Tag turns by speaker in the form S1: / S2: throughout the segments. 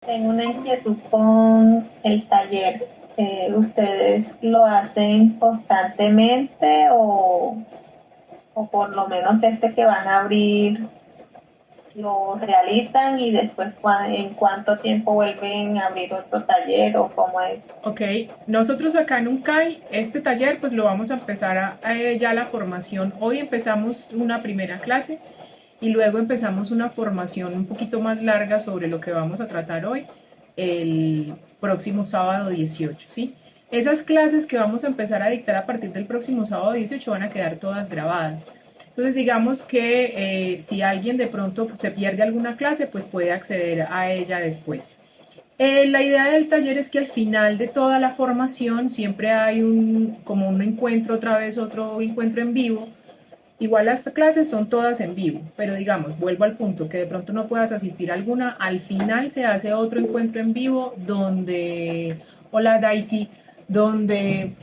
S1: Tengo una inquietud con el taller. ¿Ustedes lo hacen constantemente o por lo menos este que van a abrir lo realizan y después en cuánto tiempo vuelven a abrir otro taller o cómo es?
S2: Ok, nosotros acá en UNCAI, este taller pues lo vamos a empezar ya la formación. Hoy empezamos una primera clase y luego empezamos una formación un poquito más larga sobre lo que vamos a tratar hoy, el próximo sábado 18, ¿sí? Esas clases que vamos a empezar a dictar a partir del próximo sábado 18 van a quedar todas grabadas. Entonces digamos que si alguien de pronto se pierde alguna clase, pues puede acceder a ella después. La idea del taller es que al final de toda la formación siempre hay como un encuentro, otra vez otro encuentro en vivo. Igual las clases son todas en vivo, pero digamos, vuelvo al punto, que de pronto no puedas asistir a alguna, al final se hace otro encuentro en vivo donde, hola Daisy, donde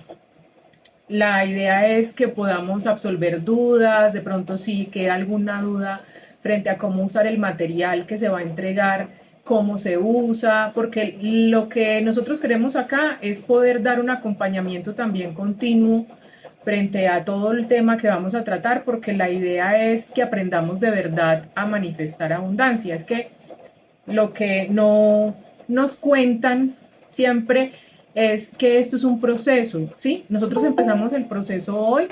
S2: la idea es que podamos absolver dudas, de pronto si queda alguna duda frente a cómo usar el material que se va a entregar, cómo se usa, porque lo que nosotros queremos acá es poder dar un acompañamiento también continuo frente a todo el tema que vamos a tratar, porque la idea es que aprendamos de verdad a manifestar abundancia. Es que lo que no nos cuentan siempre es que esto es un proceso, ¿sí? Nosotros empezamos el proceso hoy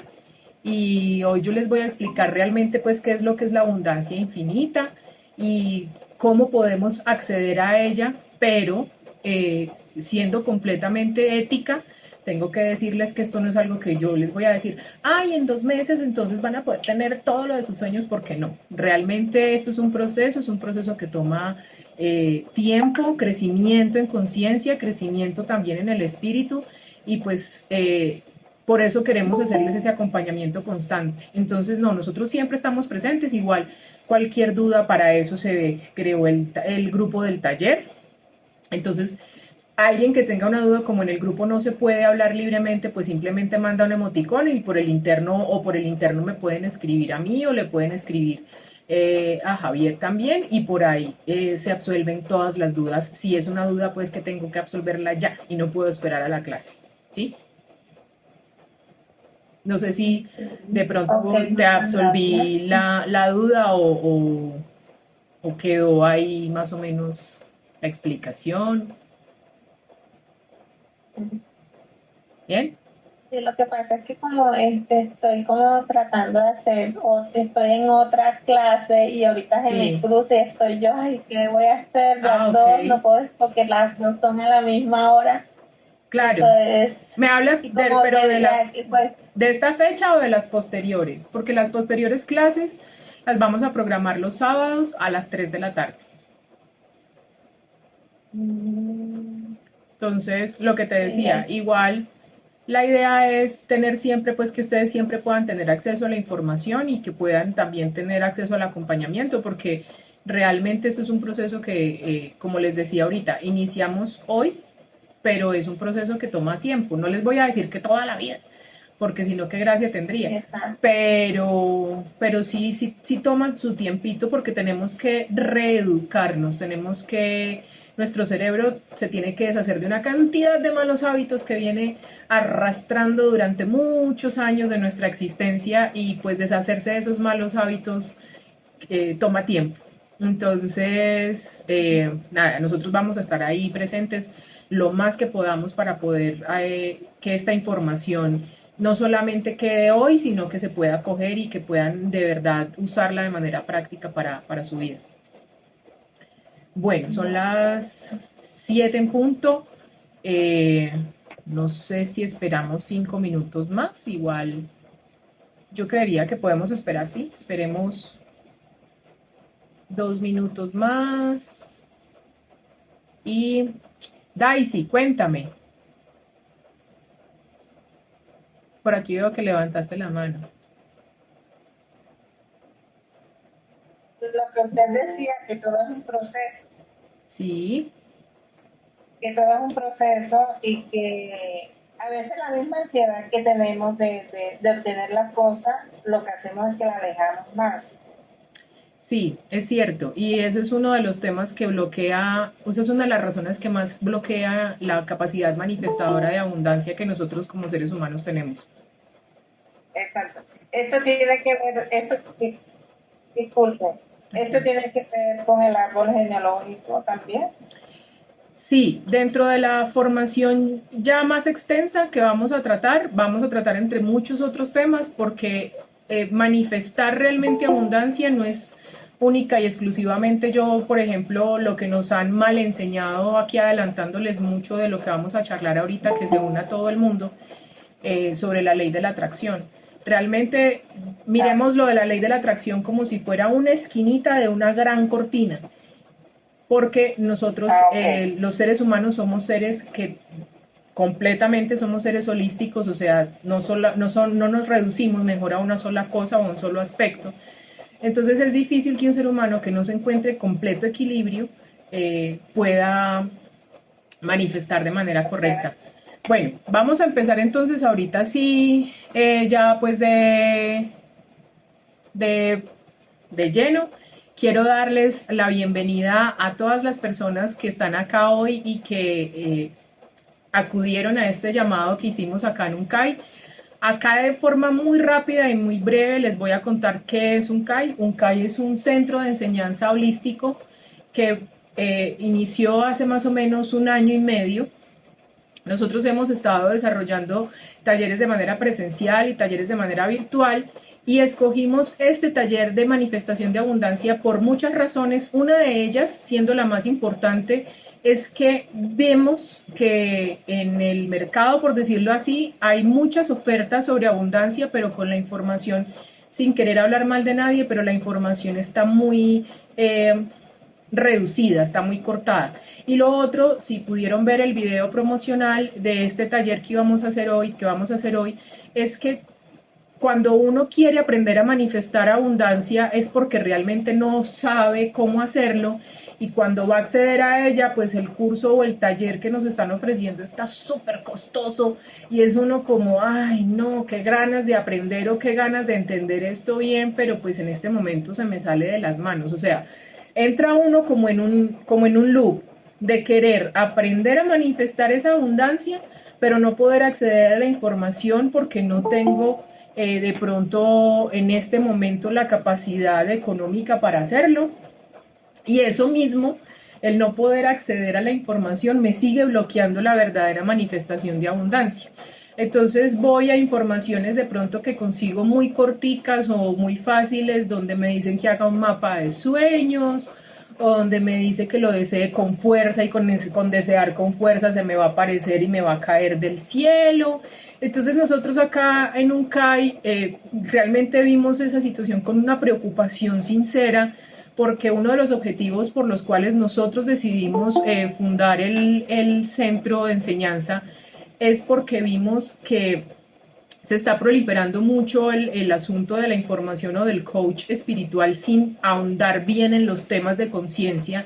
S2: y hoy yo les voy a explicar realmente pues qué es lo que es la abundancia infinita y cómo podemos acceder a ella, pero siendo completamente ética, tengo que decirles que esto no es algo que yo les voy a decir, ay, en 2 meses entonces van a poder tener todo lo de sus sueños, porque no. Realmente esto es un proceso que toma tiempo, crecimiento en conciencia, crecimiento también en el espíritu y pues por eso queremos hacerles ese acompañamiento constante. Entonces, no, nosotros siempre estamos presentes, igual cualquier duda para eso se creó el grupo del taller. Entonces, alguien que tenga una duda, como en el grupo no se puede hablar libremente, pues simplemente manda un emoticón y por el interno o por el interno me pueden escribir a mí o le pueden escribir a Javier también y por ahí se absuelven todas las dudas. Si es una duda, pues que tengo que absolverla ya y no puedo esperar a la clase, ¿sí? No sé si de
S1: Ok,
S2: pronto te
S1: muchas gracias.
S2: absolví la duda o quedó ahí más o menos la explicación. ¿Bien?
S1: Sí, lo que pasa es que como estoy como tratando de hacer, o estoy en otra clase y ahorita se me
S2: Sí.
S1: cruza y estoy yo, ay, ¿qué voy a hacer?
S2: Ah,
S1: Las
S2: ok.
S1: dos, no puedo, porque las dos son a la misma hora.
S2: Claro.
S1: Entonces,
S2: ¿Me hablas
S1: y como
S2: pero
S1: desde aquí, pues,
S2: de esta fecha o de las posteriores? Porque las posteriores clases las vamos a programar los sábados a las 3 de la tarde.
S1: mm,
S2: Entonces, lo que te decía,
S1: eh,
S2: igual la idea es tener siempre, pues que ustedes siempre puedan tener acceso a la información y que puedan también tener acceso al acompañamiento, porque realmente esto es un proceso que, como les decía ahorita, iniciamos hoy, pero es un proceso que toma tiempo. No les voy a decir que toda la vida, porque si no, qué gracia tendría.
S1: esa,
S2: Pero sí, sí, sí toma su tiempito porque tenemos que reeducarnos, nuestro cerebro se tiene que deshacer de una cantidad de malos hábitos que viene arrastrando durante muchos años de nuestra existencia y pues deshacerse de esos malos hábitos toma tiempo. Entonces, nada, nosotros vamos a estar ahí presentes lo más que podamos para poder que esta información no solamente quede hoy, sino que se pueda coger y que puedan de verdad usarla de manera práctica para su vida. Bueno, son
S1: no,
S2: las 7 en punto. Eh, no sé si esperamos 5 minutos más. Igual yo creería que podemos esperar, sí. Esperemos 2 minutos más. Y Daisy, cuéntame. Por aquí veo que levantaste la mano.
S1: lo que usted decía, que todo es un proceso,
S2: Sí,
S1: que todo es un proceso y que a veces la misma ansiedad que tenemos de obtener las cosas, lo que hacemos es que la alejamos más.
S2: Sí, es cierto, y eso es uno de los temas que bloquea, o sea, es una de las razones que más bloquea la capacidad manifestadora de abundancia que nosotros como seres humanos tenemos.
S1: Exacto. Esto tiene que ver, disculpe, esto tiene que ver con el árbol genealógico también.
S2: Sí, dentro de la formación ya más extensa que vamos a tratar entre muchos otros temas porque manifestar realmente abundancia no es única y exclusivamente yo, por ejemplo, lo que nos han mal enseñado aquí adelantándoles mucho de lo que vamos a charlar ahorita, que se una todo el mundo, sobre la ley de la atracción. Realmente miremos lo de la ley de la atracción como si fuera una esquinita de una gran cortina porque nosotros,
S1: Okay.
S2: los seres humanos, somos seres que completamente somos seres holísticos, o sea, no nos reducimos mejor a una sola cosa o a un solo aspecto. Entonces es difícil que un ser humano que no se encuentre completo equilibrio pueda manifestar de manera correcta. Bueno, vamos a empezar entonces ahorita sí, ya pues de, de lleno. Quiero darles la bienvenida a todas las personas que están acá hoy y que acudieron a este llamado que hicimos acá en UNCAI. Acá de forma muy rápida y muy breve les voy a contar qué es UNCAI. UNCAI es un centro de enseñanza holístico que inició hace más o menos un año y medio. Nosotros hemos estado desarrollando talleres de manera presencial y talleres de manera virtual y escogimos este taller de manifestación de abundancia por muchas razones. Una de ellas, siendo la más importante, es que vemos que en el mercado, por decirlo así, hay muchas ofertas sobre abundancia, pero con la información, sin querer hablar mal de nadie, pero la información está muy reducida, está muy cortada. Y lo otro, si pudieron ver el video promocional de este taller que vamos a hacer hoy, es que cuando uno quiere aprender a manifestar abundancia es porque realmente no sabe cómo hacerlo y cuando va a acceder a ella, pues el curso o el taller que nos están ofreciendo está súper costoso y es uno como, ay no, qué ganas de aprender o qué ganas de entender esto bien, pero pues en este momento se me sale de las manos. O sea, entra uno como en un loop de querer aprender a manifestar esa abundancia, pero no poder acceder a la información porque no tengo de pronto en este momento la capacidad económica para hacerlo. Y eso mismo, el no poder acceder a la información, me sigue bloqueando la verdadera manifestación de abundancia. Entonces voy a informaciones de pronto que consigo muy corticas o muy fáciles, donde me dicen que haga un mapa de sueños, o donde me dice que lo desee con fuerza y con desear con fuerza se me va a aparecer y me va a caer del cielo. Entonces nosotros acá en UNCAI realmente vimos esa situación con una preocupación sincera porque uno de los objetivos por los cuales nosotros decidimos fundar el centro de enseñanza es porque vimos que se está proliferando mucho el asunto de la información o del coach espiritual sin ahondar bien en los temas de conciencia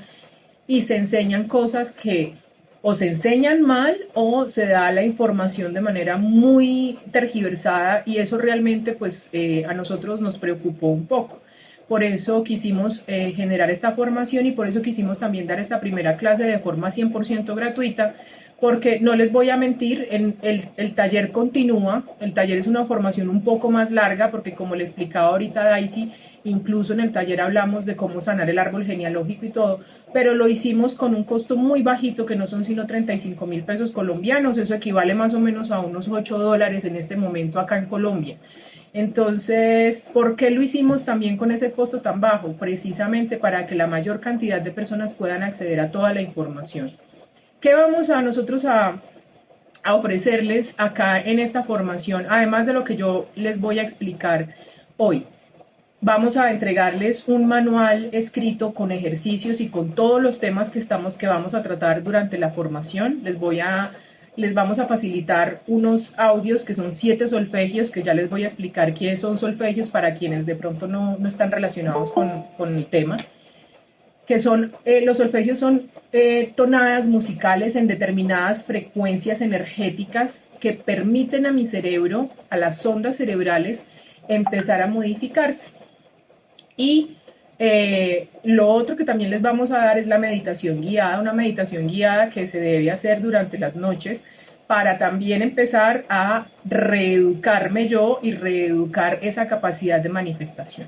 S2: y se enseñan cosas que o se enseñan mal o se da la información de manera muy tergiversada y eso realmente pues a nosotros nos preocupó un poco. Por eso quisimos generar esta formación y por eso quisimos también dar esta primera clase de forma 100% gratuita, porque no les voy a mentir, el taller continúa, el taller es una formación un poco más larga, porque como le explicaba ahorita Daisy, incluso en el taller hablamos de cómo sanar el árbol genealógico y todo, pero lo hicimos con un costo muy bajito, que no son sino 35.000 pesos colombianos, eso equivale más o menos a unos $8 en este momento acá en Colombia. Entonces, ¿por qué lo hicimos también con ese costo tan bajo? Precisamente para que la mayor cantidad de personas puedan acceder a toda la información. ¿Qué vamos a nosotros a ofrecerles acá en esta formación? Además de lo que yo les voy a explicar hoy. Vamos a entregarles un manual escrito con ejercicios y con todos los temas que vamos a tratar durante la formación. Les vamos a facilitar unos audios que son 7 solfegios, que ya les voy a explicar qué son solfegios para quienes de pronto no están relacionados con el tema. Que son, los solfegios son tonadas musicales en determinadas frecuencias energéticas que permiten a mi cerebro, a las ondas cerebrales, empezar a modificarse. Y Lo otro que también les vamos a dar es la meditación guiada, una meditación guiada que se debe hacer durante las noches para también empezar a reeducarme yo y reeducar esa capacidad de manifestación.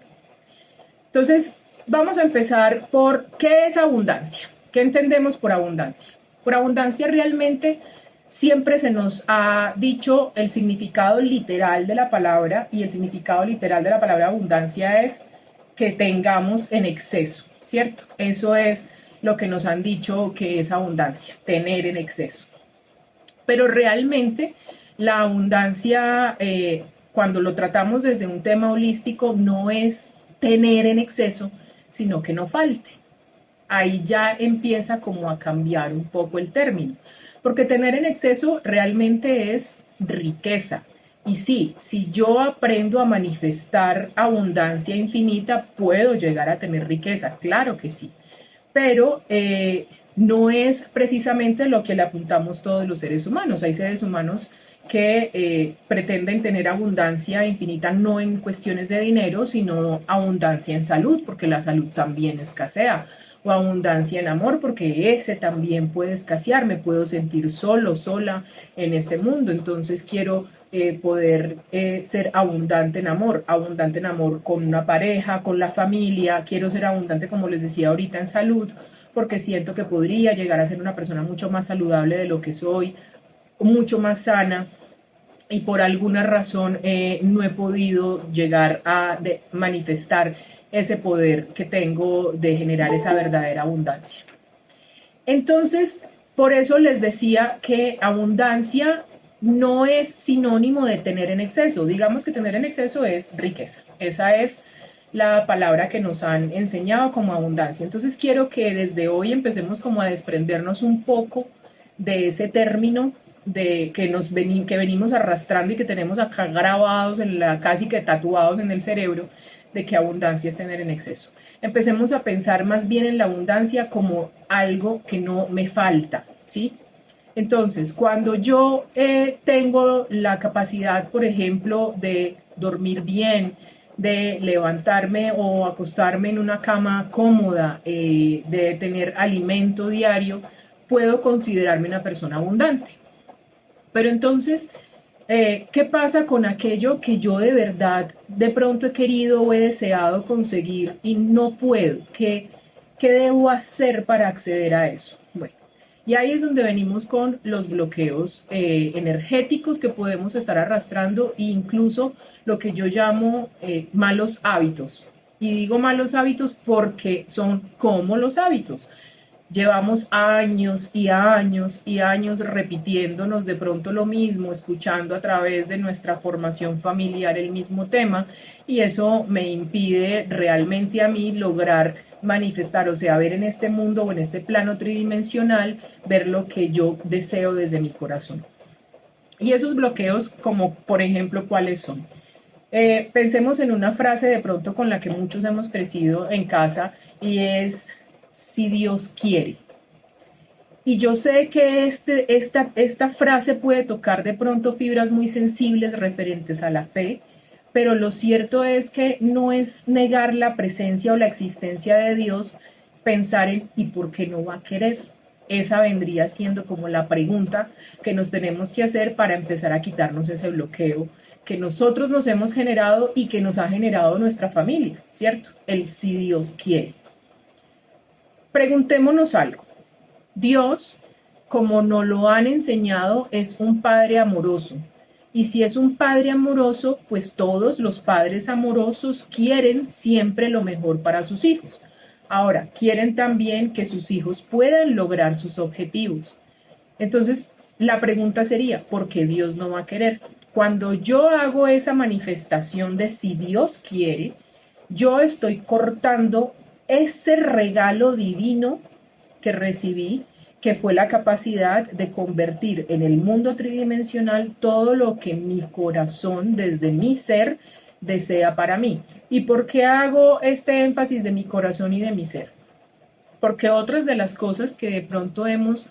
S2: Entonces, vamos a empezar por ¿qué es abundancia? ¿Qué entendemos por abundancia? Por abundancia realmente siempre se nos ha dicho el significado literal de la palabra, y el significado literal de la palabra abundancia es que tengamos en exceso, ¿cierto? Eso es lo que nos han dicho que es abundancia, tener en exceso. Pero realmente la abundancia, cuando lo tratamos desde un tema holístico, no es tener en exceso, sino que no falte. Ahí ya empieza como a cambiar un poco el término, porque tener en exceso realmente es riqueza. Y sí, si yo aprendo a manifestar abundancia infinita, puedo llegar a tener riqueza, claro que sí, pero no es precisamente lo que le apuntamos todos los seres humanos. Hay seres humanos que pretenden tener abundancia infinita no en cuestiones de dinero, sino abundancia en salud, porque la salud también escasea, o abundancia en amor, porque ese también puede escasear, me puedo sentir solo, sola en este mundo, entonces quiero poder ser abundante en amor con una pareja, con la familia, quiero ser abundante, como les decía ahorita, en salud, porque siento que podría llegar a ser una persona mucho más saludable de lo que soy, mucho más sana, y por alguna razón no he podido llegar a manifestar ese poder que tengo de generar esa verdadera abundancia. Entonces, por eso les decía que abundancia no es sinónimo de tener en exceso. Digamos que tener en exceso es riqueza. Esa es la palabra que nos han enseñado como abundancia. Entonces quiero que desde hoy empecemos como a desprendernos un poco de ese término de que venimos arrastrando y que tenemos acá grabados casi que tatuados en el cerebro, de que abundancia es tener en exceso. Empecemos a pensar más bien en la abundancia como algo que no me falta, ¿sí? Entonces, cuando yo tengo la capacidad, por ejemplo, de dormir bien, de levantarme o acostarme en una cama cómoda, de tener alimento diario, puedo considerarme una persona abundante. Pero entonces, ¿qué pasa con aquello que yo de verdad de pronto he querido o he deseado conseguir y no puedo? ¿Qué debo hacer para acceder a eso? Bueno, y ahí es donde venimos con los bloqueos energéticos que podemos estar arrastrando e incluso lo que yo llamo malos hábitos. Y digo malos hábitos porque son como los hábitos. Llevamos años y años y años repitiéndonos de pronto lo mismo, escuchando a través de nuestra formación familiar el mismo tema, y eso me impide realmente a mí lograr manifestar, o sea, ver en este mundo o en este plano tridimensional, ver lo que yo deseo desde mi corazón. Y esos bloqueos, como por ejemplo, ¿cuáles son? Pensemos en una frase de pronto con la que muchos hemos crecido en casa, y es si Dios quiere. Y yo sé que esta frase puede tocar de pronto fibras muy sensibles referentes a la fe, pero lo cierto es que no es negar la presencia o la existencia de Dios, pensar en ¿y por qué no va a querer? Esa vendría siendo como la pregunta que nos tenemos que hacer para empezar a quitarnos ese bloqueo que nosotros nos hemos generado y que nos ha generado nuestra familia, ¿cierto? El si Dios quiere. Preguntémonos algo. Dios, como nos lo han enseñado, es un padre amoroso. Y si es un padre amoroso, pues todos los padres amorosos quieren siempre lo mejor para sus hijos. Ahora, quieren también que sus hijos puedan lograr sus objetivos. Entonces, la pregunta sería, ¿por qué Dios no va a querer? Cuando yo hago esa manifestación de si Dios quiere, yo estoy cortando ese regalo divino que recibí, que fue la capacidad de convertir en el mundo tridimensional todo lo que mi corazón, desde mi ser, desea para mí. ¿Y por qué hago este énfasis de mi corazón y de mi ser? Porque otras de las cosas que de pronto hemos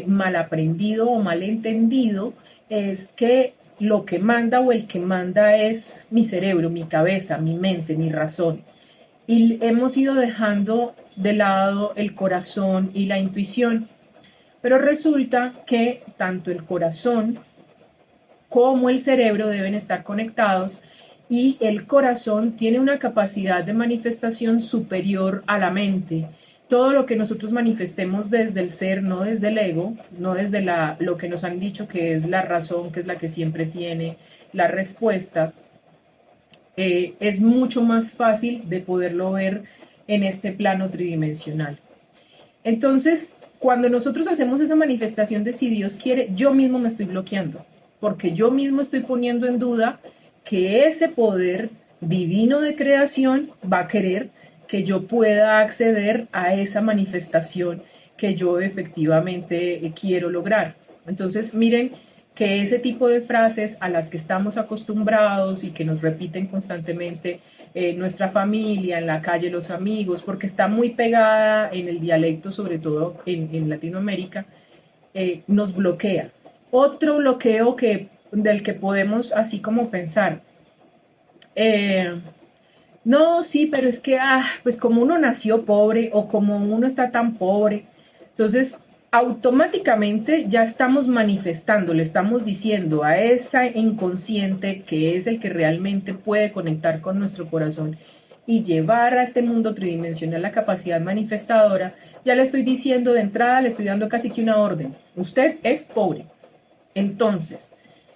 S2: mal aprendido o mal entendido es que lo que manda o el que manda es mi cerebro, mi cabeza, mi mente, mi razón. y hemos ido dejando de lado el corazón y la intuición. Pero resulta que tanto el corazón como el cerebro deben estar conectados y el corazón tiene una capacidad de manifestación superior a la mente. Todo lo que nosotros manifestemos desde el ser, no desde el ego, no desde lo que nos han dicho que es la razón, que es la que siempre tiene la respuesta, es mucho más fácil de poderlo ver en este plano tridimensional. Entonces, cuando nosotros hacemos esa manifestación de si Dios quiere, yo mismo me estoy bloqueando, porque yo mismo estoy poniendo en duda que ese poder divino de creación va a querer que yo pueda acceder a esa manifestación que yo efectivamente quiero lograr. Entonces, miren que ese tipo de frases a las que estamos acostumbrados y que nos repiten constantemente nuestra familia, en la calle los amigos, porque está muy pegada en el dialecto, sobre todo en Latinoamérica, nos bloquea. Otro bloqueo del que podemos así como pensar, no, sí, pero es que, pues como uno nació pobre o como uno está tan pobre, entonces automáticamente ya estamos manifestando, le estamos diciendo a esa inconsciente que es el que realmente puede conectar con nuestro corazón y llevar a este mundo tridimensional la capacidad manifestadora, ya le estoy diciendo de entrada, le estoy dando casi que una orden. Usted es pobre. Entonces,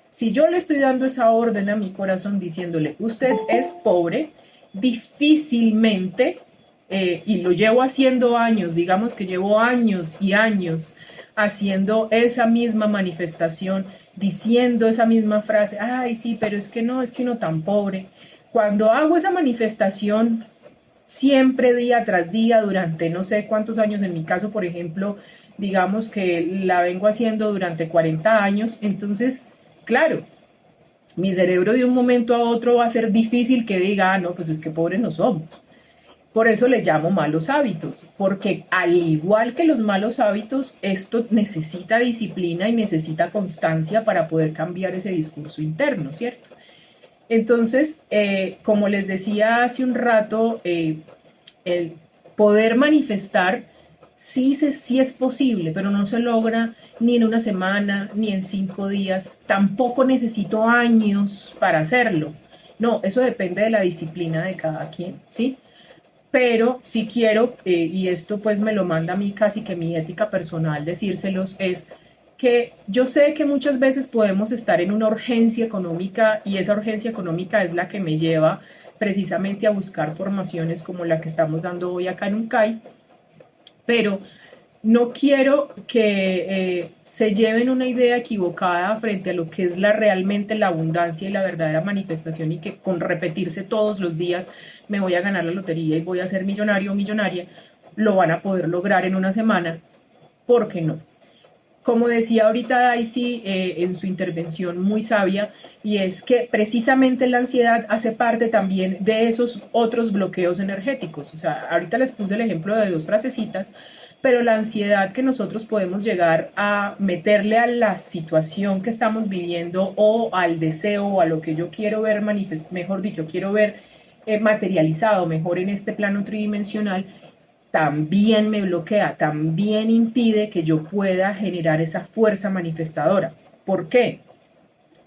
S2: si yo le estoy dando esa orden a mi corazón diciéndole, usted es pobre, difícilmente, y lo llevo haciendo años, digamos que llevo años y años haciendo esa misma manifestación, diciendo esa misma frase, ay, sí, pero es que no, es que uno tan pobre. Cuando hago esa manifestación, siempre día tras día, durante no sé cuántos años, en mi caso, por ejemplo, digamos que la vengo haciendo durante 40 años, entonces, claro, mi cerebro de un momento a otro va a ser difícil que diga, no, pues es que pobres no somos. Por eso le llamo malos hábitos, porque al igual que los malos hábitos, esto necesita disciplina y necesita constancia para poder cambiar ese discurso interno, ¿cierto? Entonces, como les decía hace un rato, el poder manifestar sí es posible, pero no se logra ni en una semana, ni en 5 días. Tampoco necesito años para hacerlo. No, eso depende de la disciplina de cada quien, ¿sí? Pero si quiero, y esto pues me lo manda a mí casi que mi ética personal decírselos, es que yo sé que muchas veces podemos estar en una urgencia económica y esa urgencia económica es la que me lleva precisamente a buscar formaciones como la que estamos dando hoy acá en UNCAI, pero no quiero que se lleven una idea equivocada frente a lo que es realmente la abundancia y la verdadera manifestación y que con repetirse todos los días me voy a ganar la lotería y voy a ser millonario o millonaria, lo van a poder lograr en una semana. ¿Por qué no? Como decía ahorita Daisy en su intervención muy sabia, y es que precisamente la ansiedad hace parte también de esos otros bloqueos energéticos. O sea, ahorita les puse el ejemplo de 2 frasecitas, pero la ansiedad que nosotros podemos llegar a meterle a la situación que estamos viviendo o al deseo o a lo que yo quiero ver mejor dicho, quiero ver materializado mejor en este plano tridimensional, también me bloquea, también impide que yo pueda generar esa fuerza manifestadora. ¿Por qué?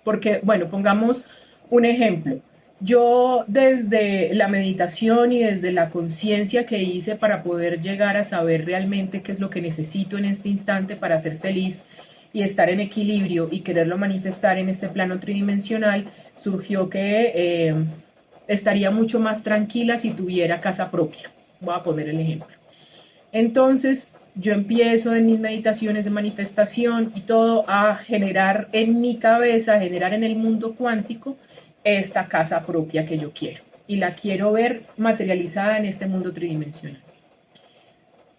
S2: Porque, bueno, pongamos un ejemplo. Yo desde la meditación y desde la conciencia que hice para poder llegar a saber realmente qué es lo que necesito en este instante para ser feliz y estar en equilibrio y quererlo manifestar en este plano tridimensional, surgió que estaría mucho más tranquila si tuviera casa propia. Voy a poner el ejemplo. Entonces yo empiezo en mis meditaciones de manifestación y todo a generar en mi cabeza, a generar en el mundo cuántico esta casa propia que yo quiero y la quiero ver materializada en este mundo tridimensional.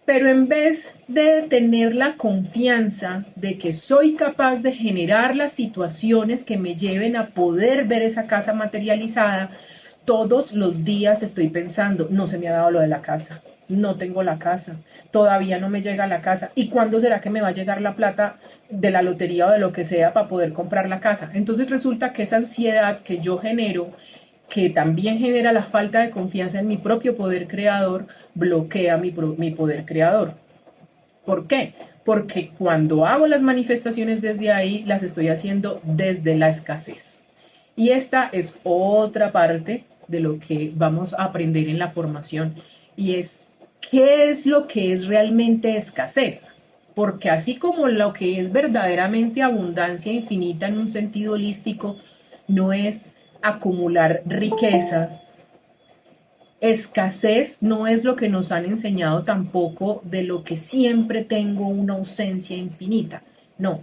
S2: Pero en vez de tener la confianza de que soy capaz de generar las situaciones que me lleven a poder ver esa casa materializada, todos los días estoy pensando, no se me ha dado lo de la casa, no tengo la casa, todavía no me llega la casa. ¿Y cuándo será que me va a llegar la plata de la lotería o de lo que sea para poder comprar la casa? Entonces resulta que esa ansiedad que yo genero que también genera la falta de confianza en mi propio poder creador, bloquea mi poder creador. ¿Por qué? Porque cuando hago las manifestaciones desde ahí, las estoy haciendo desde la escasez. Y esta es otra parte de lo que vamos a aprender en la formación, y es qué es lo que es realmente escasez. Porque así como lo que es verdaderamente abundancia infinita en un sentido holístico no es acumular riqueza, escasez no es lo que nos han enseñado tampoco de lo que siempre tengo una ausencia infinita. No,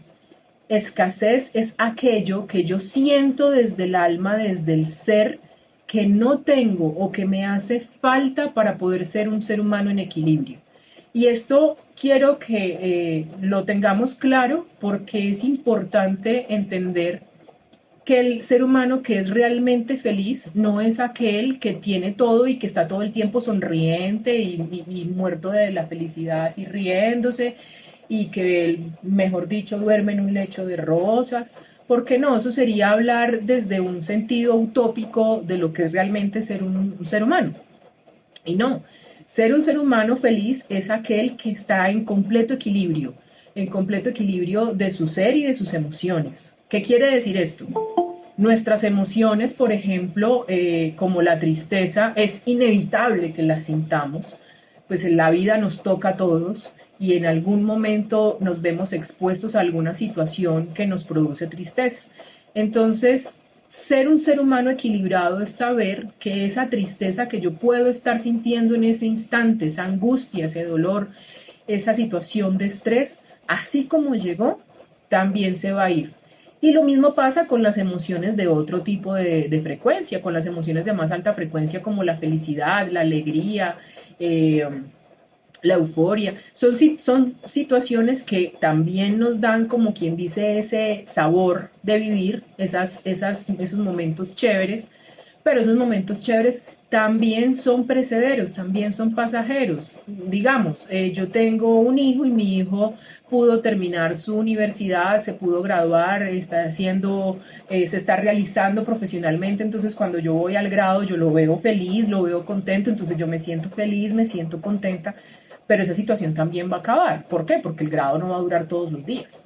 S2: escasez es aquello que yo siento desde el alma, desde el ser, que no tengo o que me hace falta para poder ser un ser humano en equilibrio. Y esto quiero que lo tengamos claro porque es importante entender que el ser humano que es realmente feliz no es aquel que tiene todo y que está todo el tiempo sonriente y muerto de la felicidad, así riéndose, y que, mejor dicho, duerme en un lecho de rosas. Porque no, eso sería hablar desde un sentido utópico de lo que es realmente ser un ser humano. Y no, ser un ser humano feliz es aquel que está en completo equilibrio de su ser y de sus emociones. ¿Qué quiere decir esto? Nuestras emociones, por ejemplo, como la tristeza, es inevitable que las sintamos, pues en la vida nos toca a todos y en algún momento nos vemos expuestos a alguna situación que nos produce tristeza. Entonces, ser un ser humano equilibrado es saber que esa tristeza que yo puedo estar sintiendo en ese instante, esa angustia, ese dolor, esa situación de estrés, así como llegó, también se va a ir. Y lo mismo pasa con las emociones de otro tipo de frecuencia, con las emociones de más alta frecuencia como la felicidad, la alegría, eh, la euforia. Son situaciones que también nos dan, como quien dice, ese sabor de vivir, esos momentos chéveres, pero esos momentos chéveres también son precederos, también son pasajeros. Digamos, yo tengo un hijo y mi hijo pudo terminar su universidad, se pudo graduar, está haciendo, se está realizando profesionalmente, entonces cuando yo voy al grado yo lo veo feliz, lo veo contento, entonces yo me siento feliz, me siento contenta, pero esa situación también va a acabar. ¿Por qué? Porque el grado no va a durar todos los días,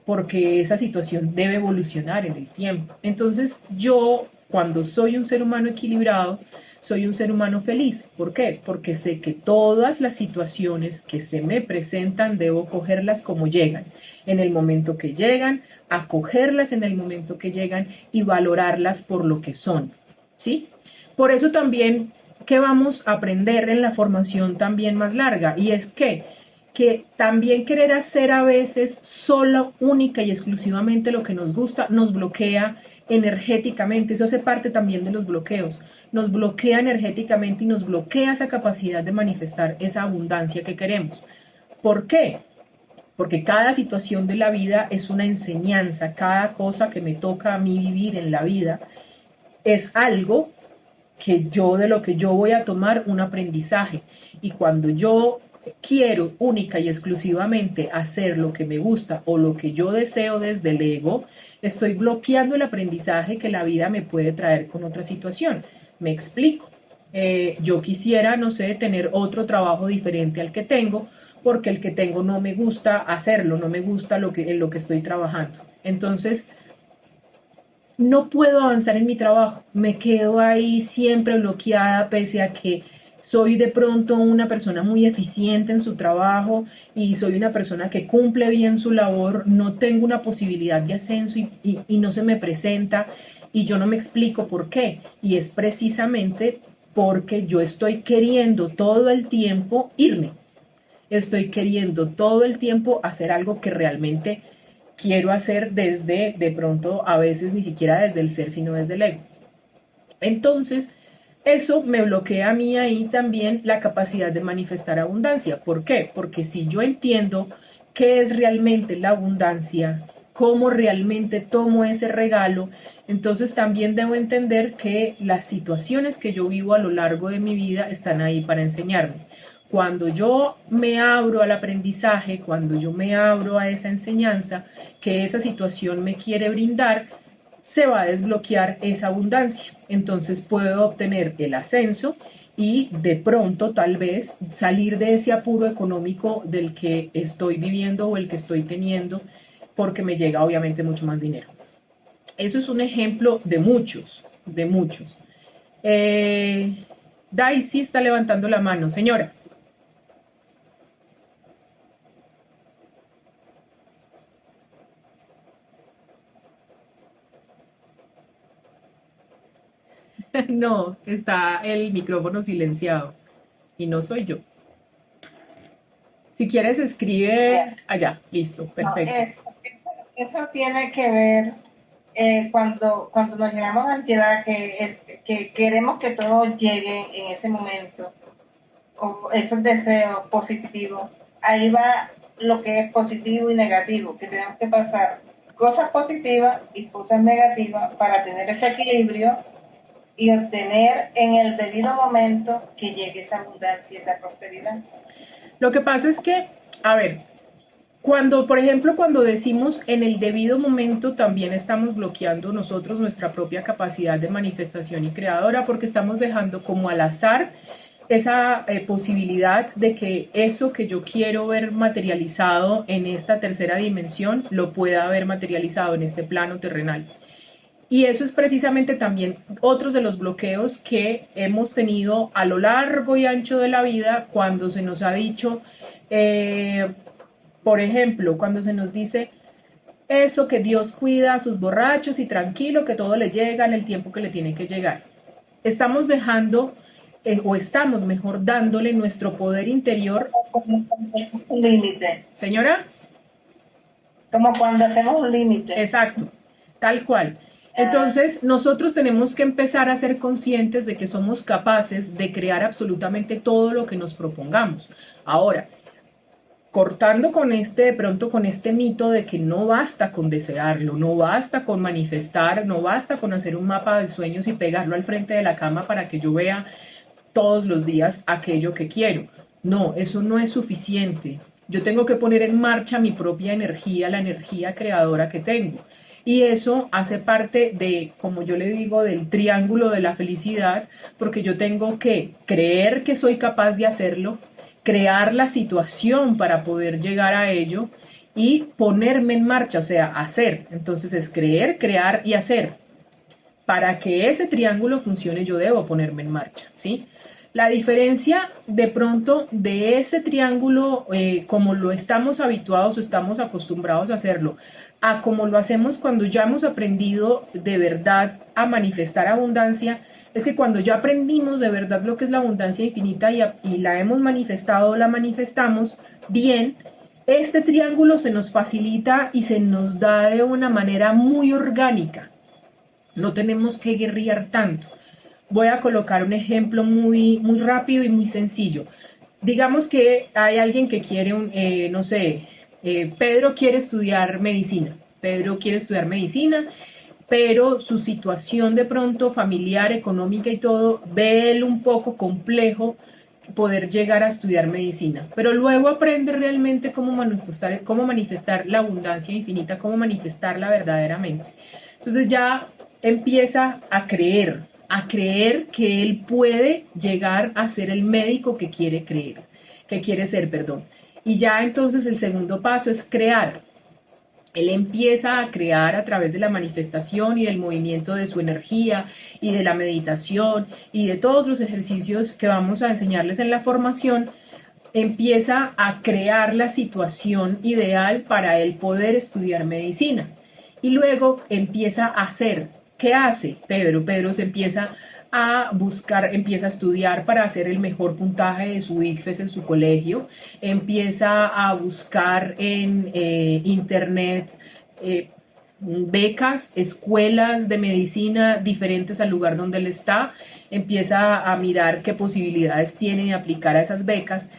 S2: porque esa situación debe evolucionar en el tiempo. Entonces yo, cuando soy un ser humano equilibrado, soy un ser humano feliz. ¿Por qué? Porque sé que todas las situaciones que se me presentan debo cogerlas como llegan, en el momento que llegan, acogerlas en el momento que llegan y valorarlas por lo que son, ¿sí? Por eso también que vamos a aprender en la formación también más larga, y es que también querer hacer a veces solo, única y exclusivamente lo que nos gusta, nos bloquea energéticamente. Eso hace parte también de los bloqueos. Nos bloquea energéticamente y nos bloquea esa capacidad de manifestar esa abundancia que queremos. ¿Por qué? Porque cada situación de la vida es una enseñanza. Cada cosa que me toca a mí vivir en la vida es algo de lo que yo voy a tomar un aprendizaje. Y cuando yo quiero única y exclusivamente hacer lo que me gusta o lo que yo deseo desde el ego, estoy bloqueando el aprendizaje que la vida me puede traer con otra situación. Me explico. Yo quisiera, no sé, tener otro trabajo diferente al que tengo, porque el que tengo no me gusta hacerlo, no me gusta en lo que estoy trabajando. Entonces, no puedo avanzar en mi trabajo, me quedo ahí siempre bloqueada, pese a que soy de pronto una persona muy eficiente en su trabajo y soy una persona que cumple bien su labor, no tengo una posibilidad de ascenso y no se me presenta, y yo no me explico por qué. Y es precisamente porque yo estoy queriendo todo el tiempo irme, estoy queriendo todo el tiempo hacer algo que realmente quiero hacer desde, de pronto, a veces ni siquiera desde el ser, sino desde el ego. Entonces, eso me bloquea a mí ahí también la capacidad de manifestar abundancia. ¿Por qué? Porque si yo entiendo qué es realmente la abundancia, cómo realmente tomo ese regalo, entonces también debo entender que las situaciones que yo vivo a lo largo de mi vida están ahí para enseñarme. Cuando yo me abro al aprendizaje, cuando yo me abro a esa enseñanza que esa situación me quiere brindar, se va a desbloquear esa abundancia. Entonces puedo obtener el ascenso y de pronto tal vez salir de ese apuro económico del que estoy viviendo o el que estoy teniendo, porque me llega obviamente mucho más dinero. Eso es un ejemplo de muchos, de muchos. Daisy está levantando la mano, señora. No, está el micrófono silenciado y no soy yo. Si quieres, escribe allá. Listo, perfecto.
S1: No, eso tiene que ver cuando nos llenamos de ansiedad, que queremos que todo llegue en ese momento, o esos deseos positivos. Ahí va lo que es positivo y negativo, que tenemos que pasar cosas positivas y cosas negativas para tener ese equilibrio y obtener en el debido momento que llegue esa abundancia y esa prosperidad.
S2: Lo que pasa es que, a ver, por ejemplo, cuando decimos en el debido momento, también estamos bloqueando nosotros nuestra propia capacidad de manifestación y creadora, porque estamos dejando como al azar esa posibilidad de que eso que yo quiero ver materializado en esta tercera dimensión lo pueda ver materializado en este plano terrenal. Y eso es precisamente también otros de los bloqueos que hemos tenido a lo largo y ancho de la vida cuando se nos ha dicho, por ejemplo, cuando se nos dice eso, que Dios cuida a sus borrachos y tranquilo, que todo le llega en el tiempo que le tiene que llegar. Estamos dejando, o estamos mejor dándole nuestro poder interior.
S1: Un límite.
S2: Señora.
S1: Como cuando hacemos un límite.
S2: Exacto, tal cual. Entonces, nosotros tenemos que empezar a ser conscientes de que somos capaces de crear absolutamente todo lo que nos propongamos. Ahora, cortando con de pronto con este mito de que no basta con desearlo, no basta con manifestar, no basta con hacer un mapa de sueños y pegarlo al frente de la cama para que yo vea todos los días aquello que quiero. No, eso no es suficiente. Yo tengo que poner en marcha mi propia energía, la energía creadora que tengo. Y eso hace parte de, como yo le digo, del triángulo de la felicidad, porque yo tengo que creer que soy capaz de hacerlo, crear la situación para poder llegar a ello y ponerme en marcha, o sea, hacer. Entonces es creer, crear y hacer. Para que ese triángulo funcione, yo debo ponerme en marcha, ¿sí? La diferencia de pronto de ese triángulo, como lo estamos habituados o estamos acostumbrados a hacerlo, a como lo hacemos cuando ya hemos aprendido de verdad a manifestar abundancia, es que cuando ya aprendimos de verdad lo que es la abundancia infinita y la hemos manifestado, la manifestamos bien, este triángulo se nos facilita y se nos da de una manera muy orgánica. No tenemos que guerrear tanto. Voy a colocar un ejemplo muy, muy rápido y muy sencillo. Digamos que hay alguien que quiere, no sé, Pedro quiere estudiar medicina. Pedro quiere estudiar medicina, pero su situación de pronto familiar, económica y todo, ve él un poco complejo poder llegar a estudiar medicina. Pero luego aprende realmente cómo manifestar la abundancia infinita, cómo manifestarla verdaderamente. Entonces ya empieza a creer que él puede llegar a ser el médico que quiere ser, perdón. Y ya entonces el segundo paso es crear. Él empieza a crear a través de la manifestación y del movimiento de su energía y de la meditación y de todos los ejercicios que vamos a enseñarles en la formación. Empieza a crear la situación ideal para él poder estudiar medicina. Y luego empieza a hacer. ¿Qué hace Pedro? Pedro se empieza a buscar, empieza a estudiar para hacer el mejor puntaje de su ICFES en su colegio, empieza a buscar en internet becas, escuelas de medicina diferentes al lugar donde él está, empieza a mirar qué posibilidades tiene de aplicar a esas becas.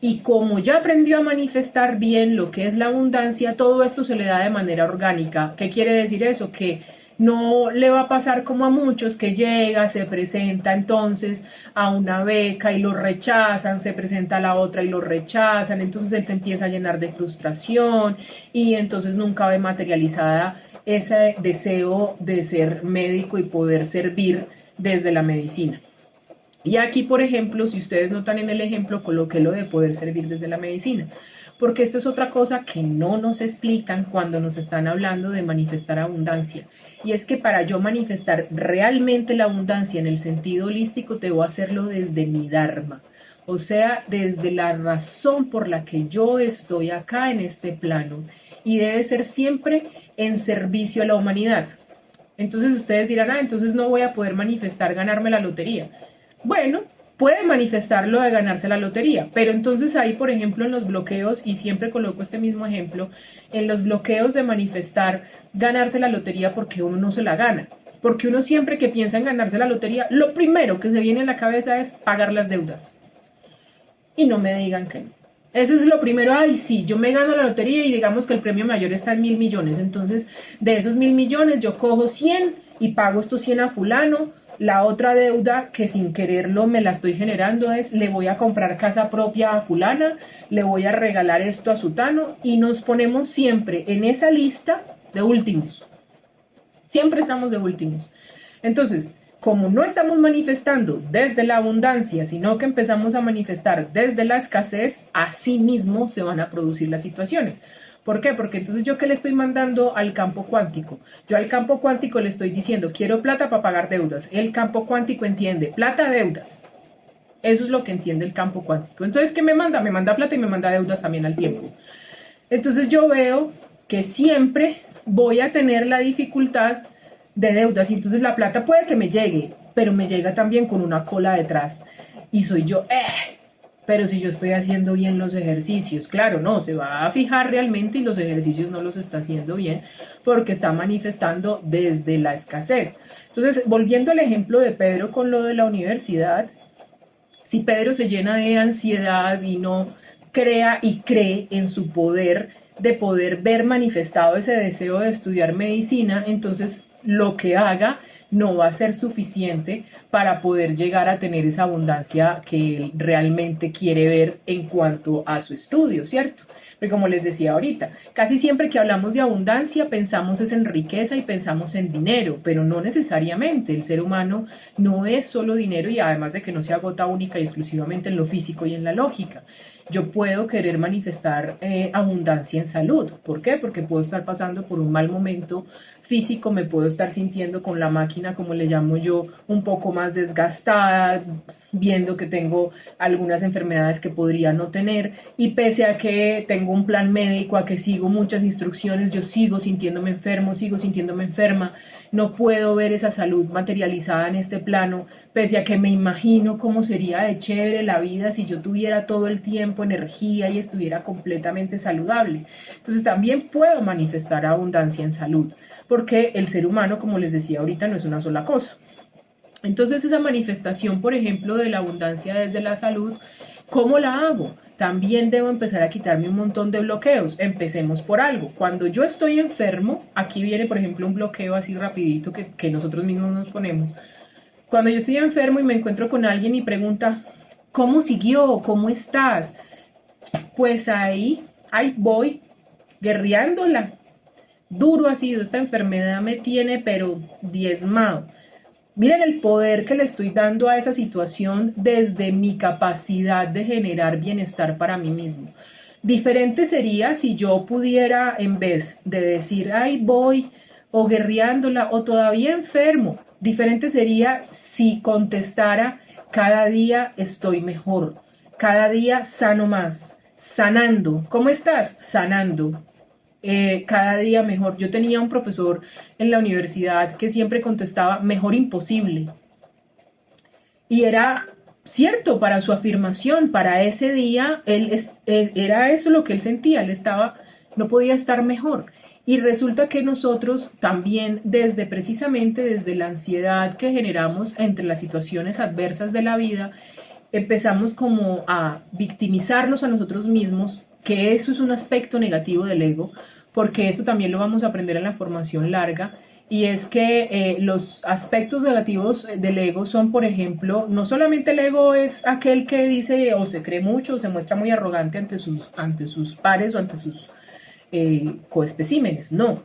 S2: Y como ya aprendió a manifestar bien lo que es la abundancia, todo esto se le da de manera orgánica. ¿Qué quiere decir eso? Que no le va a pasar como a muchos que llega, se presenta entonces a una beca y lo rechazan, se presenta a la otra y lo rechazan, entonces él se empieza a llenar de frustración y entonces nunca ve materializada ese deseo de ser médico y poder servir desde la medicina. Y aquí, por ejemplo, si ustedes notan en el ejemplo, coloqué lo de poder servir desde la medicina, porque esto es otra cosa que no nos explican cuando nos están hablando de manifestar abundancia. Y es que para yo manifestar realmente la abundancia en el sentido holístico, debo hacerlo desde mi Dharma, o sea, desde la razón por la que yo estoy acá en este plano, y debe ser siempre en servicio a la humanidad. Entonces ustedes dirán, entonces no voy a poder manifestar ganarme la lotería. Bueno, puede manifestarlo de ganarse la lotería, pero entonces ahí, por ejemplo, en los bloqueos, y siempre coloco este mismo ejemplo, en los bloqueos de manifestar ganarse la lotería porque uno no se la gana. Porque uno siempre que piensa en ganarse la lotería, lo primero que se viene a la cabeza es pagar las deudas. Y no me digan que no. Eso es lo primero. Ay, sí, yo me gano la lotería y digamos que el premio mayor está en 1.000 millones. Entonces, de esos 1.000 millones, yo cojo 100 y pago estos 100 a fulano. La otra deuda que sin quererlo me la estoy generando es, le voy a comprar casa propia a fulana, le voy a regalar esto a sutano, y nos ponemos siempre en esa lista de últimos. Siempre estamos de últimos. Entonces, como no estamos manifestando desde la abundancia, sino que empezamos a manifestar desde la escasez, así mismo se van a producir las situaciones. ¿Por qué? Porque entonces yo, ¿qué le estoy mandando al campo cuántico? Yo al campo cuántico le estoy diciendo, quiero plata para pagar deudas. El campo cuántico entiende plata, deudas. Eso es lo que entiende el campo cuántico. Entonces, ¿qué me manda? Me manda plata y me manda deudas también al tiempo. Entonces yo veo que siempre voy a tener la dificultad de deudas, y entonces la plata puede que me llegue, pero me llega también con una cola detrás. Y soy yo, pero si yo estoy haciendo bien los ejercicios, claro, no, se va a fijar realmente y los ejercicios no los está haciendo bien porque está manifestando desde la escasez. Entonces, volviendo al ejemplo de Pedro con lo de la universidad, si Pedro se llena de ansiedad y no crea y cree en su poder de poder ver manifestado ese deseo de estudiar medicina, entonces lo que haga no va a ser suficiente para poder llegar a tener esa abundancia que él realmente quiere ver en cuanto a su estudio, ¿cierto? Porque como les decía ahorita, casi siempre que hablamos de abundancia pensamos es en riqueza y pensamos en dinero, pero no necesariamente. El ser humano no es solo dinero, y además de que no se agota única y exclusivamente en lo físico y en la lógica. Yo puedo querer manifestar abundancia en salud. ¿Por qué? Porque puedo estar pasando por un mal momento físico, me puedo estar sintiendo con la máquina, como le llamo yo, un poco más desgastada, viendo que tengo algunas enfermedades que podría no tener, y pese a que tengo un plan médico, a que sigo muchas instrucciones, yo sigo sintiéndome enfermo, sigo sintiéndome enferma, no puedo ver esa salud materializada en este plano, pese a que me imagino cómo sería de chévere la vida si yo tuviera todo el tiempo energía y estuviera completamente saludable. Entonces también puedo manifestar abundancia en salud, porque el ser humano, como les decía ahorita, no es una sola cosa. Entonces esa manifestación, por ejemplo, de la abundancia desde la salud, ¿cómo la hago? También debo empezar a quitarme un montón de bloqueos. Empecemos por algo. Cuando yo estoy enfermo, aquí viene, por ejemplo, un bloqueo así rapidito que nosotros mismos nos ponemos. Cuando yo estoy enfermo y me encuentro con alguien y pregunta, ¿cómo siguió? ¿Cómo estás? Pues ahí voy, guerreándola. Duro ha sido, esta enfermedad me tiene pero diezmado. Miren el poder que le estoy dando a esa situación desde mi capacidad de generar bienestar para mí mismo. Diferente sería si yo pudiera, en vez de decir, ay, voy, o guerreándola, o todavía enfermo, diferente sería si contestara, cada día estoy mejor, cada día sano más, sanando. ¿Cómo estás? Sanando. Cada día mejor. Yo tenía un profesor en la universidad que siempre contestaba mejor imposible, y era cierto para su afirmación, para ese día era eso lo que él sentía, no podía estar mejor. Y resulta que nosotros también precisamente desde la ansiedad que generamos entre las situaciones adversas de la vida, empezamos como a victimizarnos a nosotros mismos, que eso es un aspecto negativo del ego, porque esto también lo vamos a aprender en la formación larga, y es que los aspectos negativos del ego son, por ejemplo, no solamente el ego es aquel que dice o se cree mucho o se muestra muy arrogante ante sus pares o ante sus coespecímenes, no.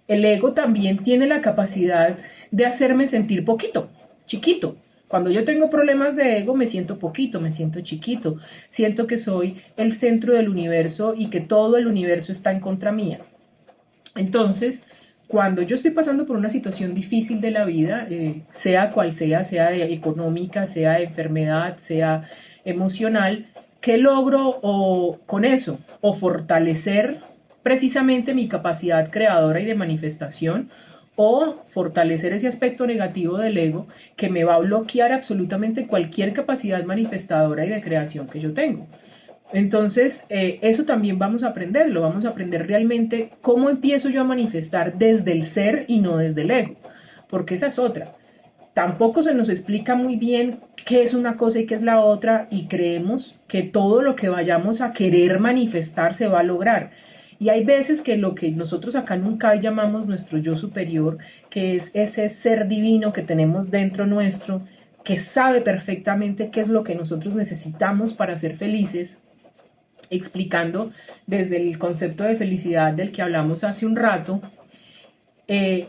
S2: el ego también tiene la capacidad de hacerme sentir poquito, chiquito. Cuando yo tengo problemas de ego me siento poquito, me siento chiquito, siento que soy el centro del universo y que todo el universo está en contra mía. Entonces, cuando yo estoy pasando por una situación difícil de la vida, sea cual sea económica, sea de enfermedad, sea emocional, ¿qué logro con eso? O fortalecer precisamente mi capacidad creadora y de manifestación, o fortalecer ese aspecto negativo del ego que me va a bloquear absolutamente cualquier capacidad manifestadora y de creación que yo tengo. Entonces, eso también vamos a aprenderlo, vamos a aprender realmente cómo empiezo yo a manifestar desde el ser y no desde el ego, porque esa es otra. Tampoco se nos explica muy bien qué es una cosa y qué es la otra y creemos que todo lo que vayamos a querer manifestar se va a lograr. Y hay veces que lo que nosotros acá en Unkai llamamos nuestro yo superior, que es ese ser divino que tenemos dentro nuestro, que sabe perfectamente qué es lo que nosotros necesitamos para ser felices, explicando desde el concepto de felicidad del que hablamos hace un rato,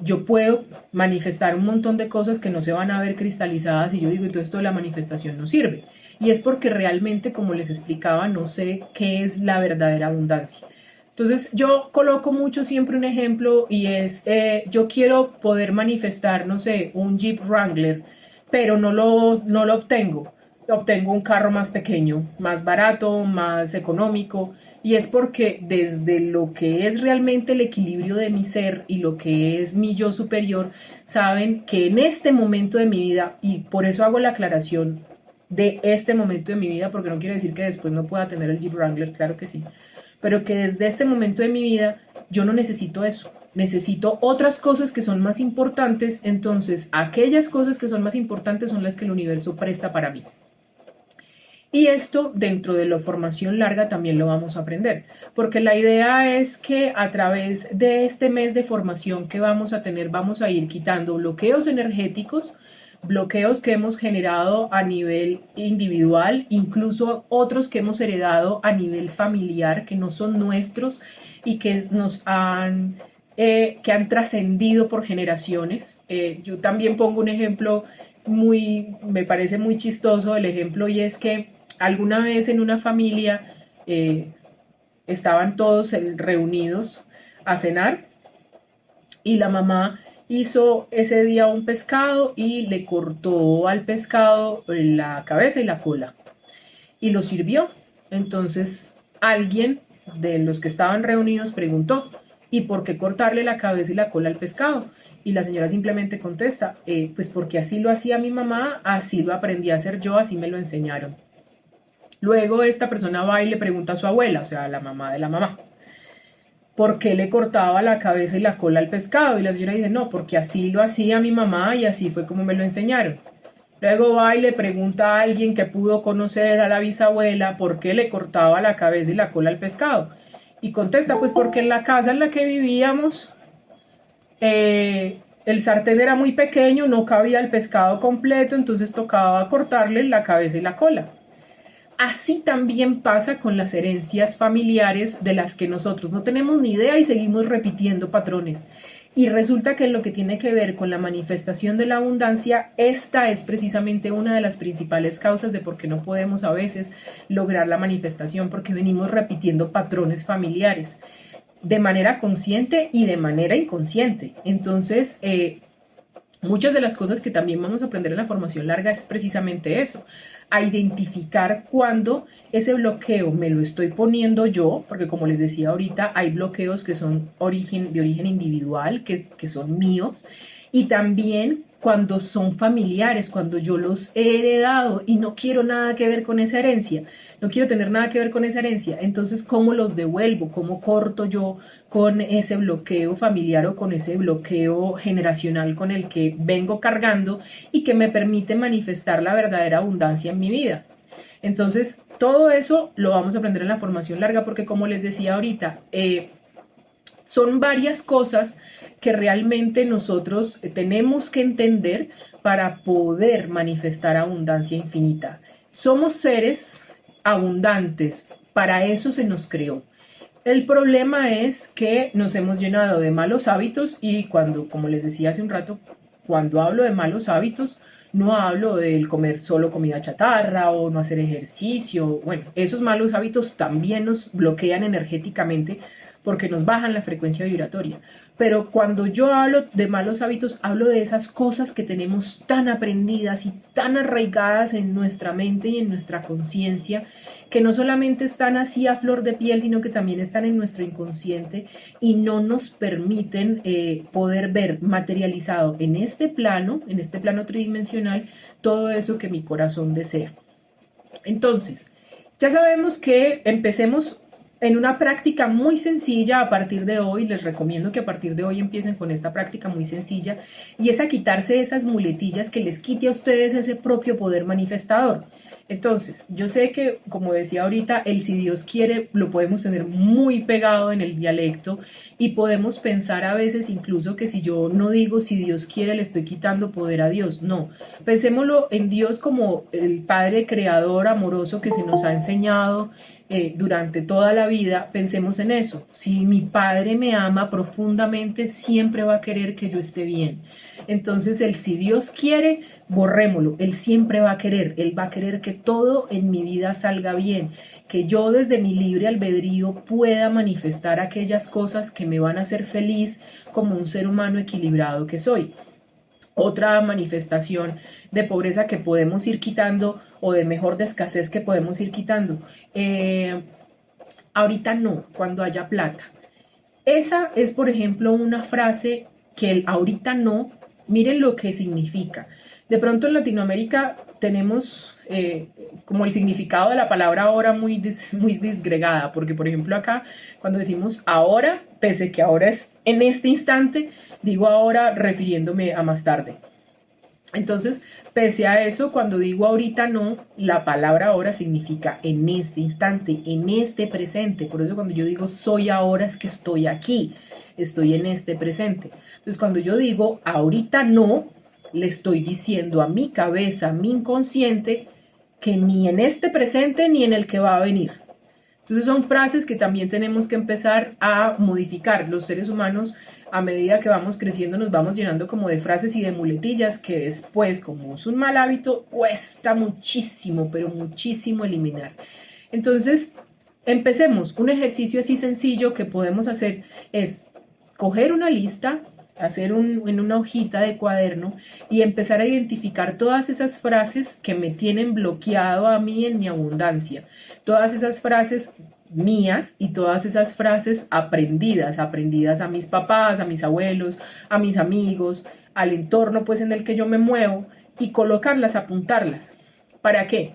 S2: yo puedo manifestar un montón de cosas que no se van a ver cristalizadas y yo digo, y todo esto de la manifestación no sirve. Y es porque realmente, como les explicaba, no sé qué es la verdadera abundancia. Entonces yo coloco mucho siempre un ejemplo y es, yo quiero poder manifestar, no sé, un Jeep Wrangler, pero no lo obtengo. Obtengo un carro más pequeño, más barato, más económico, y es porque desde lo que es realmente el equilibrio de mi ser y lo que es mi yo superior, saben que en este momento de mi vida, y por eso hago la aclaración de este momento de mi vida, porque no quiere decir que después no pueda tener el Jeep Wrangler, claro que sí, pero que desde este momento de mi vida yo no necesito eso, necesito otras cosas que son más importantes, entonces aquellas cosas que son más importantes son las que el universo presta para mí. Y esto dentro de la formación larga también lo vamos a aprender, porque la idea es que a través de este mes de formación que vamos a tener, vamos a ir quitando bloqueos energéticos, bloqueos que hemos generado a nivel individual, incluso otros que hemos heredado a nivel familiar, que no son nuestros y que nos que han trascendido por generaciones. Yo también pongo un ejemplo me parece muy chistoso el ejemplo, y es que alguna vez en una familia estaban todos reunidos a cenar y la mamá hizo ese día un pescado y le cortó al pescado la cabeza y la cola y lo sirvió. Entonces alguien de los que estaban reunidos preguntó, ¿y por qué cortarle la cabeza y la cola al pescado? Y la señora simplemente contesta, pues porque así lo hacía mi mamá, así lo aprendí a hacer yo, así me lo enseñaron. Luego esta persona va y le pregunta a su abuela, o sea, a la mamá de la mamá, ¿por qué le cortaba la cabeza y la cola al pescado? Y la señora dice, no, porque así lo hacía mi mamá y así fue como me lo enseñaron. Luego va y le pregunta a alguien que pudo conocer a la bisabuela por qué le cortaba la cabeza y la cola al pescado. Y contesta, pues porque en la casa en la que vivíamos el sartén era muy pequeño, no cabía el pescado completo, entonces tocaba cortarle la cabeza y la cola. Así también pasa con las herencias familiares de las que nosotros no tenemos ni idea y seguimos repitiendo patrones. Y resulta que en lo que tiene que ver con la manifestación de la abundancia, esta es precisamente una de las principales causas de por qué no podemos a veces lograr la manifestación, porque venimos repitiendo patrones familiares de manera consciente y de manera inconsciente. Entonces, muchas de las cosas que también vamos a aprender en la formación larga es precisamente eso, a identificar cuando ese bloqueo me lo estoy poniendo yo, porque como les decía ahorita, hay bloqueos que son de origen individual, que son míos, y también cuando son familiares, cuando yo los he heredado y no quiero nada que ver con esa herencia, no quiero tener nada que ver con esa herencia, entonces ¿cómo los devuelvo? ¿Cómo corto yo con ese bloqueo familiar o con ese bloqueo generacional con el que vengo cargando y que me permite manifestar la verdadera abundancia en mi vida? Entonces, todo eso lo vamos a aprender en la formación larga porque, como les decía ahorita, son varias cosas que realmente nosotros tenemos que entender para poder manifestar abundancia infinita. Somos seres abundantes, para eso se nos creó. El problema es que nos hemos llenado de malos hábitos y cuando, como les decía hace un rato, cuando hablo de malos hábitos, no hablo del comer solo comida chatarra o no hacer ejercicio. Bueno, esos malos hábitos también nos bloquean energéticamente porque nos bajan la frecuencia vibratoria. Pero cuando yo hablo de malos hábitos, hablo de esas cosas que tenemos tan aprendidas y tan arraigadas en nuestra mente y en nuestra conciencia, que no solamente están así a flor de piel, sino que también están en nuestro inconsciente y no nos permiten poder ver materializado en este plano tridimensional, todo eso que mi corazón desea. Entonces, ya sabemos que empecemos en una práctica muy sencilla a partir de hoy. Les recomiendo que a partir de hoy empiecen con esta práctica muy sencilla, y es a quitarse esas muletillas que les quite a ustedes ese propio poder manifestador. Entonces, yo sé que, como decía ahorita, el si Dios quiere lo podemos tener muy pegado en el dialecto y podemos pensar a veces incluso que si yo no digo si Dios quiere le estoy quitando poder a Dios. No, pensémoslo en Dios como el Padre creador amoroso que se nos ha enseñado durante toda la vida. Pensemos en eso. Si mi Padre me ama profundamente, siempre va a querer que yo esté bien. Entonces, el si Dios quiere, borrémoslo. Él siempre va a querer. Él va a querer que todo en mi vida salga bien, que yo desde mi libre albedrío pueda manifestar aquellas cosas que me van a hacer feliz como un ser humano equilibrado que soy. Otra manifestación de pobreza que podemos ir quitando, o de mejor, de escasez que podemos ir quitando. Ahorita no, cuando haya plata. Esa es, por ejemplo, una frase que el ahorita no, miren lo que significa. De pronto en Latinoamérica tenemos como el significado de la palabra ahora muy disgregada, porque por ejemplo acá cuando decimos ahora, pese que ahora es en este instante, digo ahora refiriéndome a más tarde. Entonces, pese a eso, cuando digo ahorita no, la palabra ahora significa en este instante, en este presente. Por eso cuando yo digo soy ahora, es que estoy aquí, estoy en este presente. Entonces, cuando yo digo ahorita no, le estoy diciendo a mi cabeza, a mi inconsciente, que ni en este presente ni en el que va a venir. Entonces son frases que también tenemos que empezar a modificar. Los seres humanos, a medida que vamos creciendo, nos vamos llenando como de frases y de muletillas que después, como es un mal hábito, cuesta muchísimo, pero muchísimo eliminar. Entonces, empecemos. Un ejercicio así sencillo que podemos hacer es coger una lista, hacer en una hojita de cuaderno y empezar a identificar todas esas frases que me tienen bloqueado a mí en mi abundancia. Todas esas frases mías y todas esas frases aprendidas a mis papás, a mis abuelos, a mis amigos, al entorno pues en el que yo me muevo, y colocarlas, apuntarlas. ¿Para qué?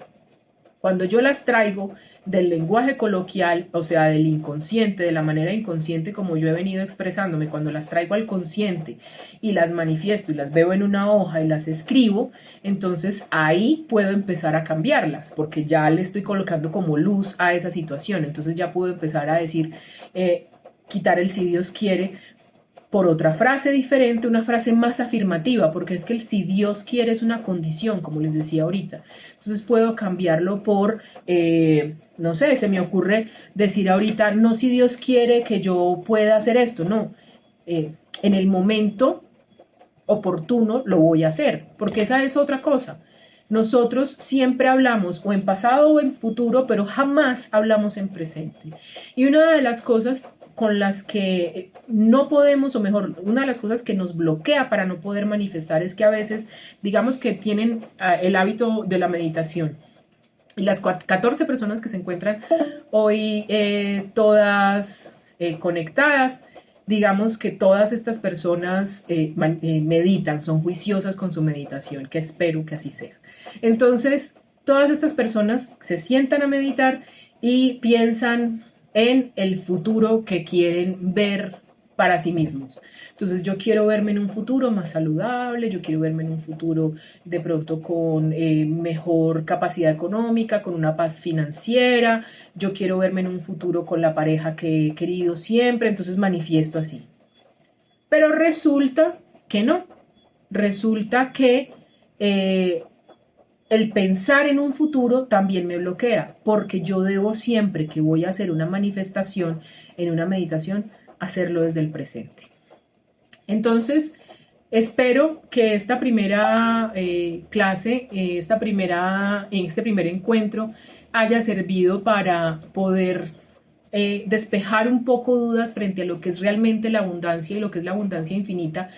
S2: Cuando yo las traigo del lenguaje coloquial, o sea, del inconsciente, de la manera inconsciente como yo he venido expresándome, cuando las traigo al consciente y las manifiesto y las veo en una hoja y las escribo, entonces ahí puedo empezar a cambiarlas, porque ya le estoy colocando como luz a esa situación. Entonces ya puedo empezar a decir, quitar el si Dios quiere por otra frase diferente, una frase más afirmativa, porque es que el si Dios quiere es una condición, como les decía ahorita. Entonces puedo cambiarlo por, no sé, se me ocurre decir ahorita, no si Dios quiere que yo pueda hacer esto, no. En el momento oportuno lo voy a hacer, porque esa es otra cosa. Nosotros siempre hablamos o en pasado o en futuro, pero jamás hablamos en presente. Y una de las cosas con las que no podemos, o mejor, una de las cosas que nos bloquea para no poder manifestar es que a veces, digamos que tienen el hábito de la meditación. Y las 14 personas que se encuentran hoy todas conectadas, digamos que todas estas personas meditan, son juiciosas con su meditación, que espero que así sea. Entonces, todas estas personas se sientan a meditar y piensan en el futuro que quieren ver para sí mismos. Entonces yo quiero verme en un futuro más saludable, yo quiero verme en un futuro de pronto con mejor capacidad económica, con una paz financiera, yo quiero verme en un futuro con la pareja que he querido siempre, entonces manifiesto así. Pero resulta que no, resulta que el pensar en un futuro también me bloquea, porque yo debo siempre que voy a hacer una manifestación en una meditación, hacerlo desde el presente. Entonces, espero que esta primera clase, este primer encuentro, haya servido para poder despejar un poco dudas frente a lo que es realmente la abundancia y lo que es la abundancia infinita.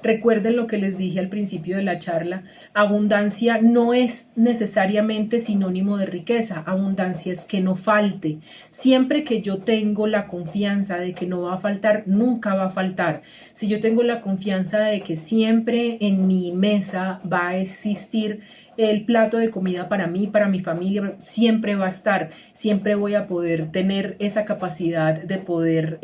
S2: Recuerden lo que les dije al principio de la charla, abundancia no es necesariamente sinónimo de riqueza, abundancia es que no falte. Siempre que yo tengo la confianza de que no va a faltar, nunca va a faltar. Si yo tengo la confianza de que siempre en mi mesa va a existir el plato de comida para mí, para mi familia, siempre va a estar, siempre voy a poder tener esa capacidad de poder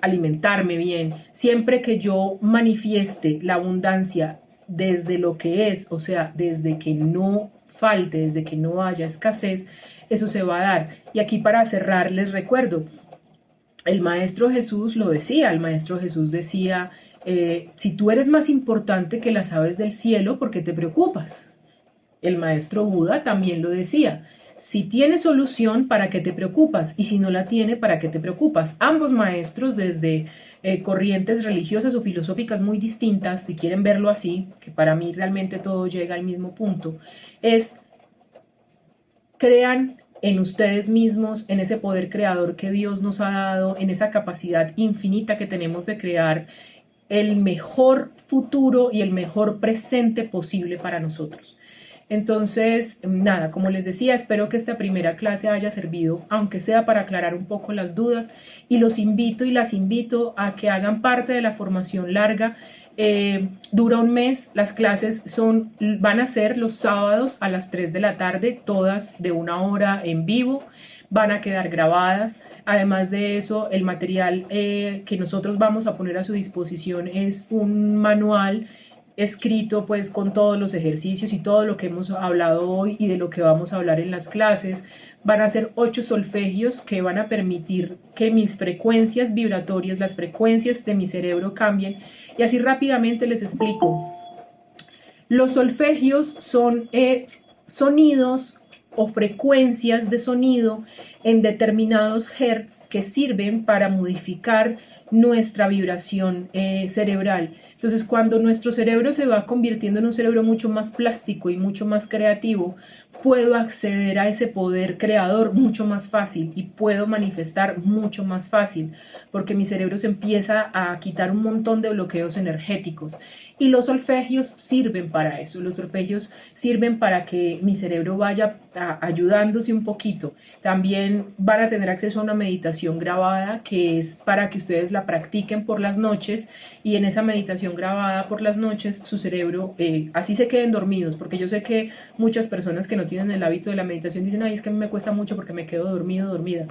S2: alimentarme bien. Siempre que yo manifieste la abundancia desde lo que es, o sea, desde que no falte, desde que no haya escasez, eso se va a dar. Y aquí para cerrar les recuerdo, el Maestro Jesús lo decía, el Maestro Jesús decía, si tú eres más importante que las aves del cielo, ¿por qué te preocupas? El Maestro Buda también lo decía, si tiene solución, ¿para qué te preocupas? Y si no la tiene, ¿para qué te preocupas? Ambos maestros desde corrientes religiosas o filosóficas muy distintas, si quieren verlo así, que para mí realmente todo llega al mismo punto, es crean en ustedes mismos, en ese poder creador que Dios nos ha dado, en esa capacidad infinita que tenemos de crear el mejor futuro y el mejor presente posible para nosotros. Entonces, nada, como les decía, espero que esta primera clase haya servido, aunque sea para aclarar un poco las dudas, y los invito y las invito a que hagan parte de la formación larga. Dura un mes, las clases van a ser los sábados a las 3 de la tarde, todas de 1 hora en vivo, van a quedar grabadas. Además de eso, el material que nosotros vamos a poner a su disposición es un manual escrito pues con todos los ejercicios y todo lo que hemos hablado hoy y de lo que vamos a hablar en las clases. Van a ser 8 solfegios que van a permitir que mis frecuencias vibratorias, las frecuencias de mi cerebro cambien. Y así rápidamente les explico. Los solfegios son sonidos o frecuencias de sonido en determinados hertz que sirven para modificar nuestra vibración cerebral. Entonces, cuando nuestro cerebro se va convirtiendo en un cerebro mucho más plástico y mucho más creativo, puedo acceder a ese poder creador mucho más fácil y puedo manifestar mucho más fácil, porque mi cerebro se empieza a quitar un montón de bloqueos energéticos. Y los solfegios sirven para eso, los solfegios sirven para que mi cerebro vaya ayudándose un poquito. También van a tener acceso a una meditación grabada que es para que ustedes la practiquen por las noches, y en esa meditación grabada por las noches su cerebro, así se queden dormidos, porque yo sé que muchas personas que no tienen el hábito de la meditación dicen, ay, es que a mí me cuesta mucho porque me quedo dormido, dormida.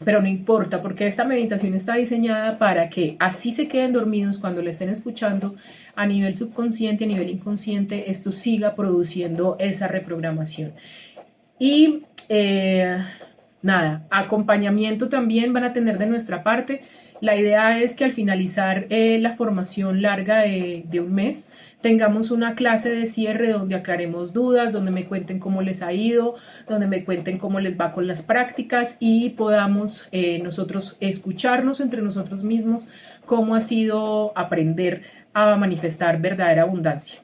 S2: Pero no importa, porque esta meditación está diseñada para que así se queden dormidos cuando le estén escuchando a nivel subconsciente, a nivel inconsciente, esto siga produciendo esa reprogramación. Y nada, acompañamiento también van a tener de nuestra parte. La idea es que al finalizar la formación larga de un mes, tengamos una clase de cierre donde aclaremos dudas, donde me cuenten cómo les ha ido, donde me cuenten cómo les va con las prácticas y podamos nosotros escucharnos entre nosotros mismos cómo ha sido aprender a manifestar verdadera abundancia.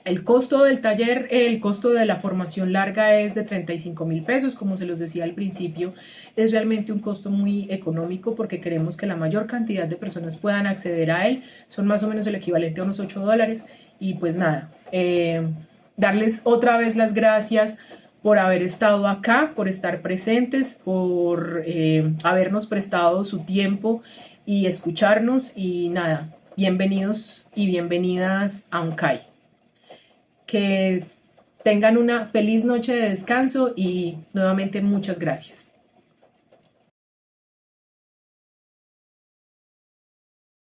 S2: El costo del taller, el costo de la formación larga es de 35,000 pesos, como se los decía al principio, es realmente un costo muy económico porque queremos que la mayor cantidad de personas puedan acceder a él, son más o menos el equivalente a unos $8 y pues nada, darles otra vez las gracias por haber estado acá, por estar presentes, por habernos prestado su tiempo y escucharnos y nada, bienvenidos y bienvenidas a Unkai. Que tengan una feliz noche de descanso y nuevamente muchas gracias.